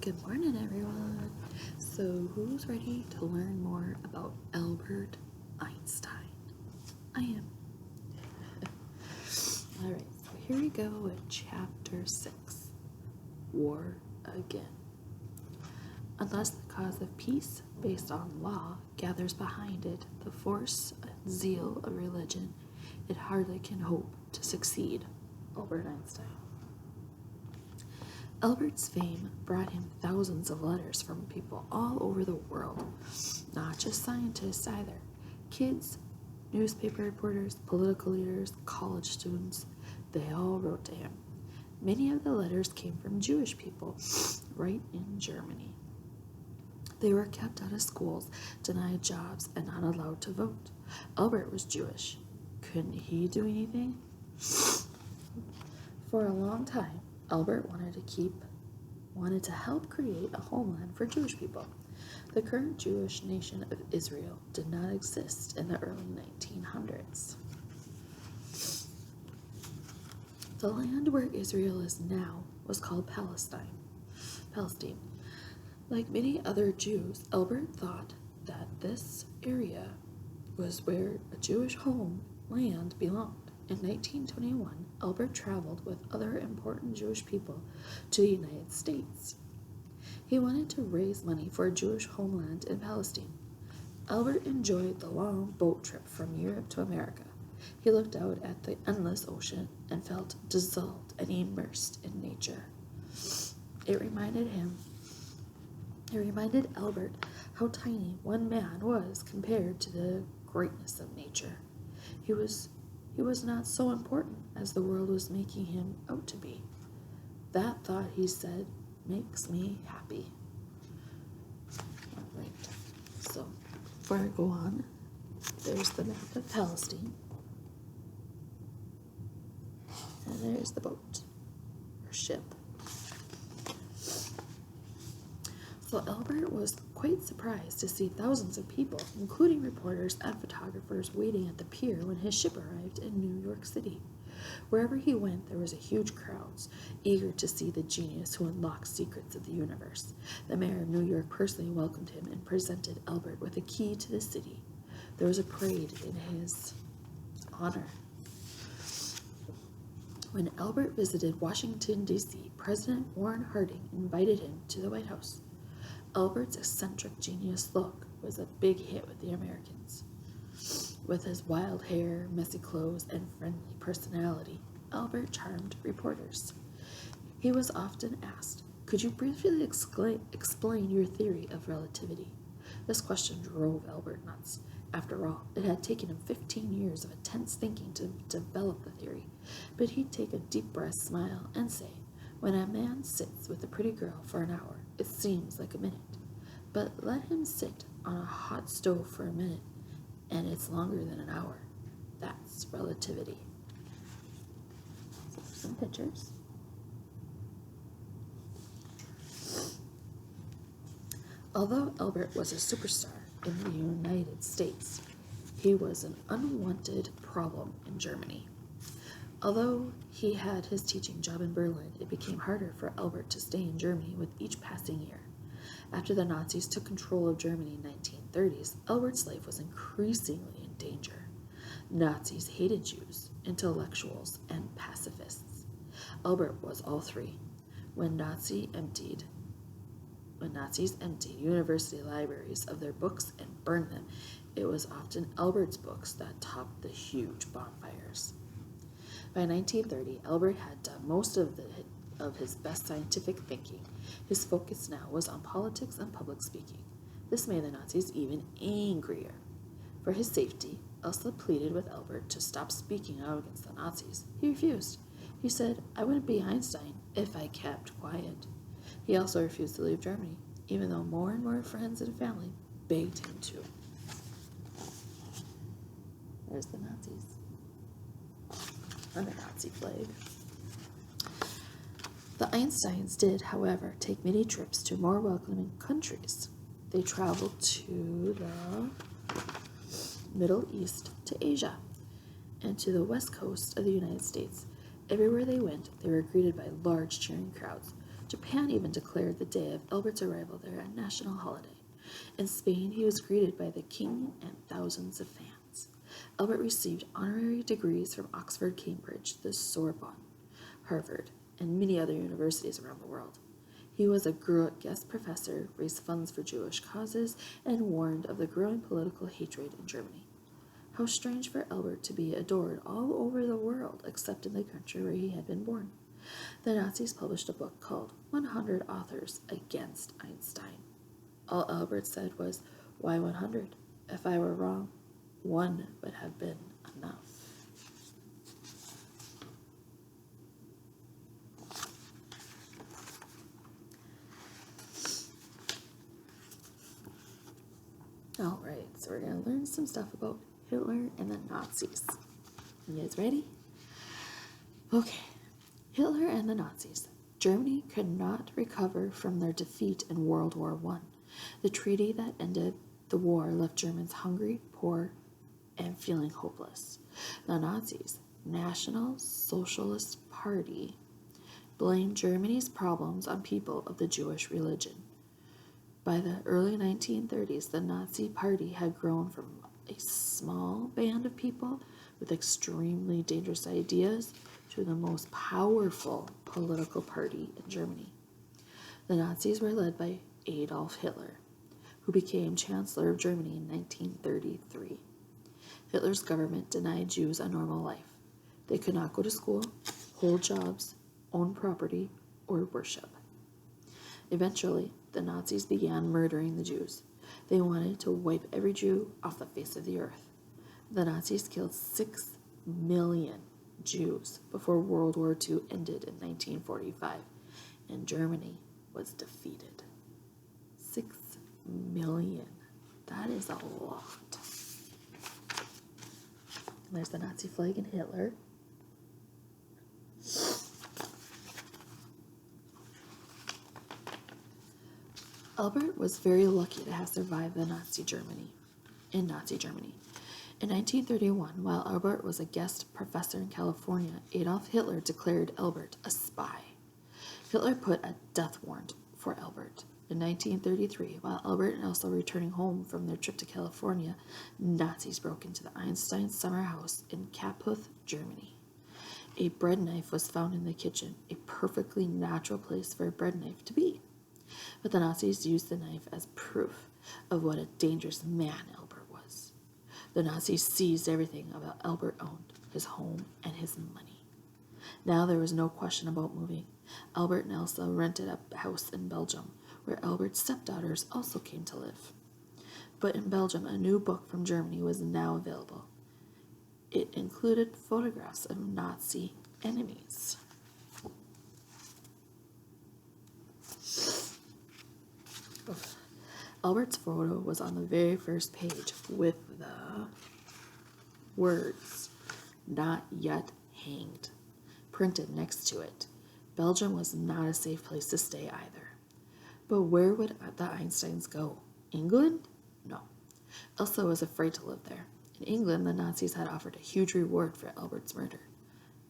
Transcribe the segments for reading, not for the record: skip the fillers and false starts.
Good morning, everyone. So, who's ready to learn more about Albert Einstein? I am. All right, so here we go with Chapter 6 War Again. Unless the cause of peace, based on law, gathers behind it the force and zeal of religion, it hardly can hope to succeed. Albert Einstein. Albert's fame brought him thousands of letters from people all over the world, not just scientists either. Kids, newspaper reporters, political leaders, college students, they all wrote to him. Many of the letters came from Jewish people right in Germany. They were kept out of schools, denied jobs, and not allowed to vote. Albert was Jewish. Couldn't he do anything? For a long time, Albert wanted to help create a homeland for Jewish people. The current Jewish nation of Israel did not exist in the early 1900s. The land where Israel is now was called Palestine. Like many other Jews, Albert thought that this area was where a Jewish homeland belonged. In 1921, Albert traveled with other important Jewish people to the United States. He wanted to raise money for a Jewish homeland in Palestine. Albert enjoyed the long boat trip from Europe to America. He looked out at the endless ocean and felt dissolved and immersed in nature. It reminded Albert how tiny one man was compared to the greatness of nature. He was not so important as the world was making him out to be. That thought, he said, makes me happy. All right, so before I go on, there's the map of Palestine. And there's the boat, or ship. So Albert was quite surprised to see thousands of people, including reporters and photographers, waiting at the pier when his ship arrived in New York City. Wherever he went, there was a huge crowd, eager to see the genius who unlocked secrets of the universe. The mayor of New York personally welcomed him and presented Albert with a key to the city. There was a parade in his honor. When Albert visited Washington, D.C., President Warren Harding invited him to the White House. Albert's eccentric genius look was a big hit with the Americans. With his wild hair, messy clothes, and friendly personality, Albert charmed reporters. He was often asked, "Could you briefly explain your theory of relativity?" This question drove Albert nuts. After all, it had taken him 15 years of intense thinking to develop the theory. But he'd take a deep breath, smile, and say, "When a man sits with a pretty girl for an hour, it seems like a minute. But let him sit on a hot stove for a minute, and it's longer than an hour. That's relativity." So some pictures. Although Albert was a superstar in the United States, he was an unwanted problem in Germany. Although he had his teaching job in Berlin, it became harder for Albert to stay in Germany with each passing year. After the Nazis took control of Germany in the 1930s, Albert's life was increasingly in danger. Nazis hated Jews, intellectuals, and pacifists. Albert was all three. When Nazis emptied university libraries of their books and burned them, it was often Albert's books that topped the huge bonfires. By 1930, Albert had done most of his best scientific thinking. His focus now was on politics and public speaking. This made the Nazis even angrier. For his safety, Elsa pleaded with Albert to stop speaking out against the Nazis. He refused. He said, "I wouldn't be Einstein if I kept quiet." He also refused to leave Germany, even though more and more friends and family begged him to. There's the Nazis. And the Nazi flag. The Einsteins did, however, take many trips to more welcoming countries. They traveled to the Middle East, to Asia, and to the west coast of the United States. Everywhere they went, they were greeted by large cheering crowds. Japan even declared the day of Albert's arrival there a national holiday. In Spain, he was greeted by the king and thousands of fans. Albert received honorary degrees from Oxford, Cambridge, the Sorbonne, Harvard, and many other universities around the world. He was a guest professor, raised funds for Jewish causes, and warned of the growing political hatred in Germany. How strange for Albert to be adored all over the world except in the country where he had been born. The Nazis published a book called 100 Authors Against Einstein. All Albert said was, "Why 100? If I were wrong, one would have been enough." Alright, so we're going to learn some stuff about Hitler and the Nazis. You guys ready? Okay, Hitler and the Nazis. Germany could not recover from their defeat in World War I. The treaty that ended the war left Germans hungry, poor, and feeling hopeless. The Nazis, National Socialist Party, blamed Germany's problems on people of the Jewish religion. By the early 1930s, the Nazi Party had grown from a small band of people with extremely dangerous ideas to the most powerful political party in Germany. The Nazis were led by Adolf Hitler, who became Chancellor of Germany in 1933. Hitler's government denied Jews a normal life. They could not go to school, hold jobs, own property, or worship. Eventually, the Nazis began murdering the Jews. They wanted to wipe every Jew off the face of the earth. The Nazis killed 6 million Jews before World War II ended in 1945, and Germany was defeated. 6 million. That is a lot. And there's the Nazi flag and Hitler. Albert was very lucky to have survived Nazi Germany. In 1931, while Albert was a guest professor in California, Adolf Hitler declared Albert a spy. Hitler put a death warrant for Albert. In 1933, while Albert and Elsa were returning home from their trip to California, Nazis broke into the Einstein summer house in Kaputh, Germany. A bread knife was found in the kitchen, a perfectly natural place for a bread knife to be. But the Nazis used the knife as proof of what a dangerous man Albert was. The Nazis seized everything about Albert owned, his home and his money. Now there was no question about moving. Albert and Elsa rented a house in Belgium, where Albert's stepdaughters also came to live. But in Belgium, a new book from Germany was now available. It included photographs of Nazi enemies. Albert's photo was on the very first page with the words, "Not yet hanged," printed next to it. Belgium was not a safe place to stay either. But where would the Einsteins go? England? No. Elsa was afraid to live there. In England, the Nazis had offered a huge reward for Albert's murder.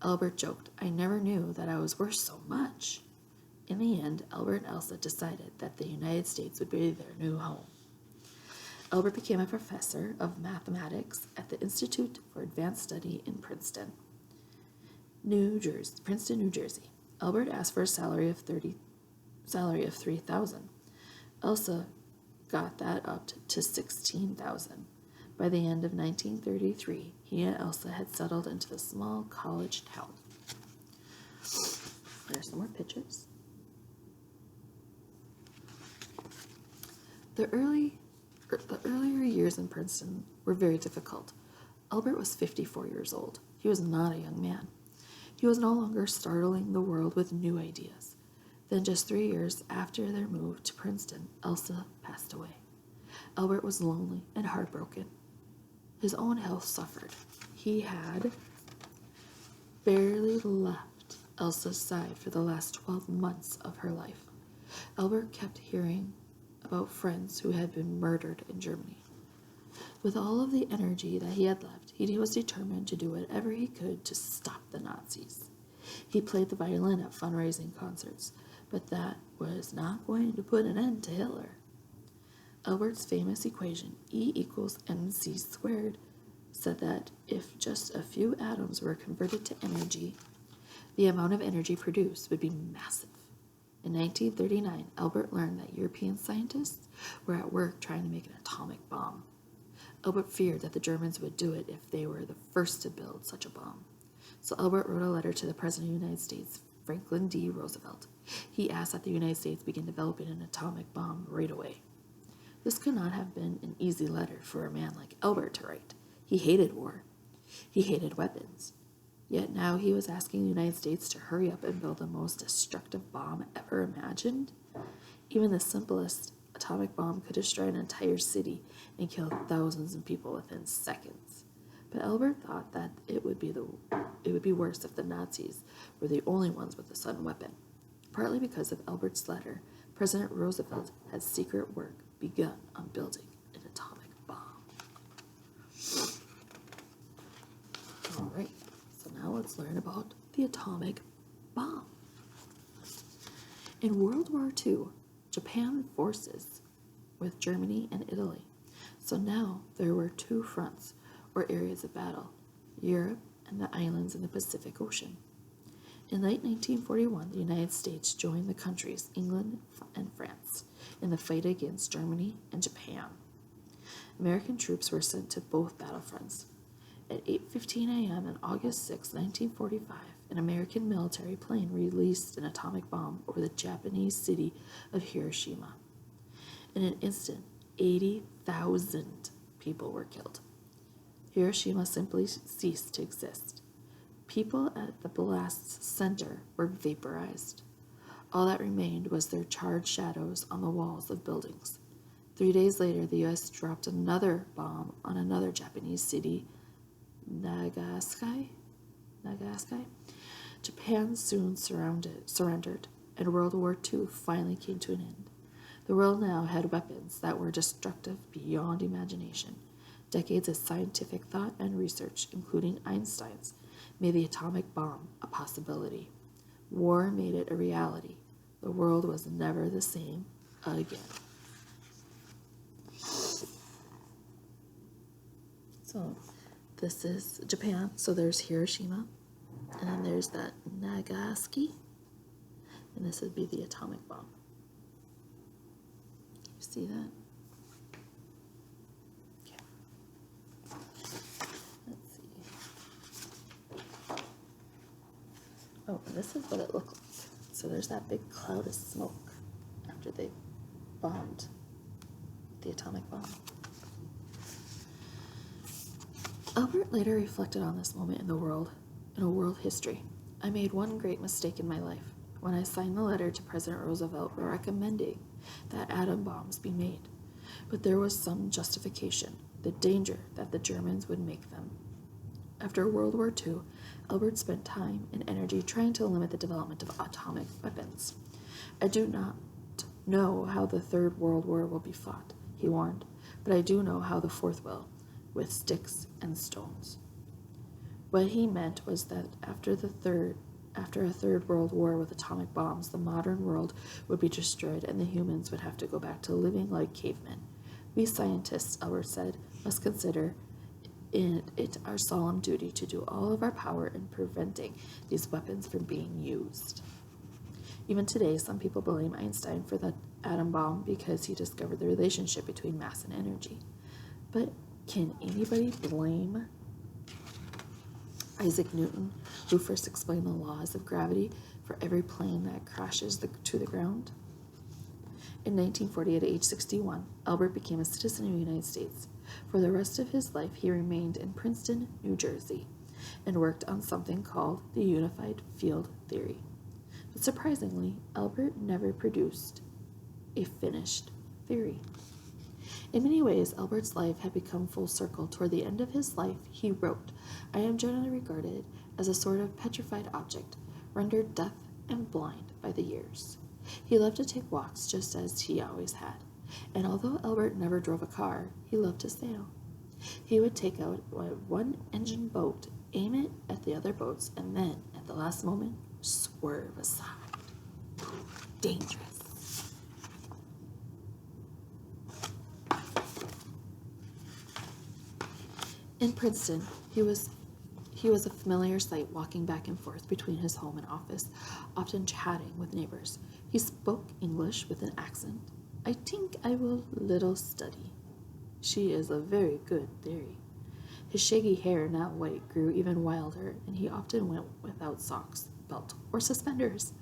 Albert joked, "I never knew that I was worth so much." In the end, Albert and Elsa decided that the United States would be their new home. Albert became a professor of mathematics at the Institute for Advanced Study in Princeton, New Jersey. Albert asked for a salary of $3,000. Elsa got that up to $16,000. By the end of 1933, he and Elsa had settled into the small college town. There's some more pictures. The earlier years in Princeton were very difficult. Albert was 54 years old. He was not a young man. He was no longer startling the world with new ideas. Then, just 3 years after their move to Princeton, Elsa passed away. Albert was lonely and heartbroken. His own health suffered. He had barely left Elsa's side for the last 12 months of her life. Albert kept hearing about friends who had been murdered in Germany. With all of the energy that he had left, he was determined to do whatever he could to stop the Nazis. He played the violin at fundraising concerts, but that was not going to put an end to Hitler. Albert's famous equation, E equals mc squared, said that if just a few atoms were converted to energy, the amount of energy produced would be massive. In 1939, Albert learned that European scientists were at work trying to make an atomic bomb. Albert feared that the Germans would do it if they were the first to build such a bomb. So Albert wrote a letter to the President of the United States, Franklin D. Roosevelt. He asked that the United States begin developing an atomic bomb right away. This could not have been an easy letter for a man like Albert to write. He hated war. He hated weapons. Yet now he was asking the United States to hurry up and build the most destructive bomb ever imagined. Even the simplest atomic bomb could destroy an entire city and kill thousands of people within seconds. But Albert thought that it would be worse if the Nazis were the only ones with a sudden weapon. Partly because of Albert's letter, President Roosevelt had secret work begun on building an atomic bomb. All right, so now let's learn about the atomic bomb. In World War II, Japan forces with Germany and Italy. So now there were two fronts, or areas of battle, Europe and the islands in the Pacific Ocean. In late 1941, the United States joined the countries England and France in the fight against Germany and Japan. American troops were sent to both battlefronts. At 8:15 a.m. on August 6, 1945, an American military plane released an atomic bomb over the Japanese city of Hiroshima. In an instant, 80,000 people were killed. Hiroshima simply ceased to exist. People at the blast's center were vaporized. All that remained was their charred shadows on the walls of buildings. 3 days later, the U.S. dropped another bomb on another Japanese city, Nagasaki. Japan soon surrendered, and World War II finally came to an end. The world now had weapons that were destructive beyond imagination. Decades of scientific thought and research, including Einstein's, made the atomic bomb a possibility. War made it a reality. The world was never the same again. So this is Japan. So there's Hiroshima, and then there's that Nagasaki, and this would be the atomic bomb. You see that? Okay. Let's see. Oh, and this is what it looked like. So there's that big cloud of smoke after they bombed the atomic bomb. Albert later reflected on this moment in world history. I made one great mistake in my life when I signed the letter to President Roosevelt recommending that atom bombs be made. But there was some justification, the danger that the Germans would make them. After World War II, Albert spent time and energy trying to limit the development of atomic weapons. I do not know how the Third World War will be fought, he warned, but I do know how the Fourth will, with sticks and stones. What he meant was that after a third world war with atomic bombs, the modern world would be destroyed and the humans would have to go back to living like cavemen. We scientists, Albert said, must consider it our solemn duty to do all of our power in preventing these weapons from being used. Even today, some people blame Einstein for the atom bomb because he discovered the relationship between mass and energy. But can anybody blame Isaac Newton, who first explained the laws of gravity for every plane that crashes to the ground? In 1940, at age 61, Albert became a citizen of the United States. For the rest of his life, he remained in Princeton, New Jersey, and worked on something called the Unified Field Theory. But surprisingly, Albert never produced a finished theory. In many ways, Albert's life had become full circle. Toward the end of his life, he wrote, I am generally regarded as a sort of petrified object, rendered deaf and blind by the years. He loved to take walks just as he always had, and although Albert never drove a car, he loved to sail. He would take out a one-engine boat, aim it at the other boats, and then, at the last moment, swerve aside. dangerous. In Princeton, he was a familiar sight walking back and forth between his home and office, often chatting with neighbors. He spoke English with an accent. I think I will little study. She is a very good theory. His shaggy hair, now white, grew even wilder, and he often went without socks, belt, or suspenders.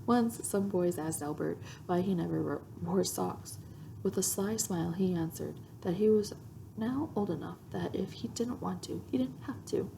Once some boys asked Albert why he never wore socks. With a sly smile, he answered that he was now old enough that if he didn't want to, he didn't have to.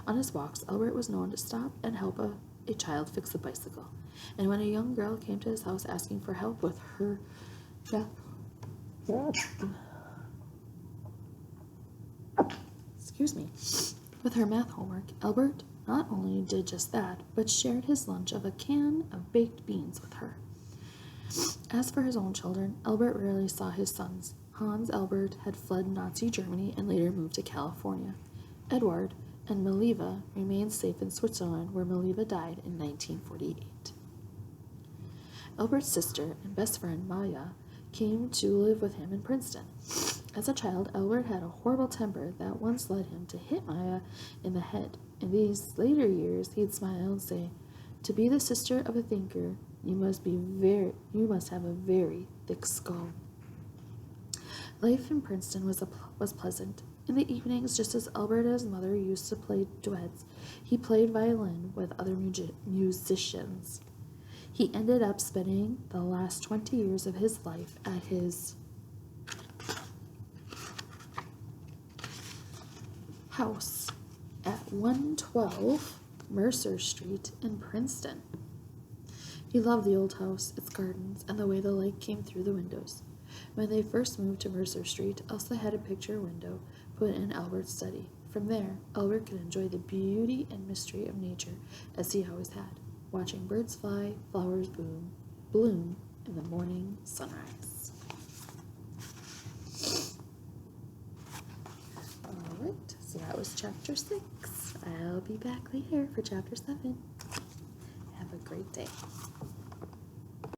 On his walks, Albert was known to stop and help a child fix a bicycle. And when a young girl came to his house asking for help with her with her math homework, Albert not only did just that, but shared his lunch of a can of baked beans with her. As for his own children, Albert rarely saw his sons. Hans Albert had fled Nazi Germany and later moved to California. Edward and Maliva remained safe in Switzerland, where Maliva died in 1948. Albert's sister and best friend, Maya, came to live with him in Princeton. As a child, Albert had a horrible temper that once led him to hit Maya in the head. In these later years, he'd smile and say, "To be the sister of a thinker, you must have a very thick skull." Life in Princeton was pleasant. In the evenings, just as Albert and his mother used to play duets, he played violin with other musicians. He ended up spending the last 20 years of his life at his house at 112 Mercer Street in Princeton. He loved the old house, its gardens, and the way the light came through the windows. When they first moved to Mercer Street, Elsa had a picture window put in Albert's study. From there, Albert could enjoy the beauty and mystery of nature as he always had, watching birds fly, flowers bloom in the morning sunrise. All right, so that was chapter 6. I'll be back later for chapter 7. Have a great day.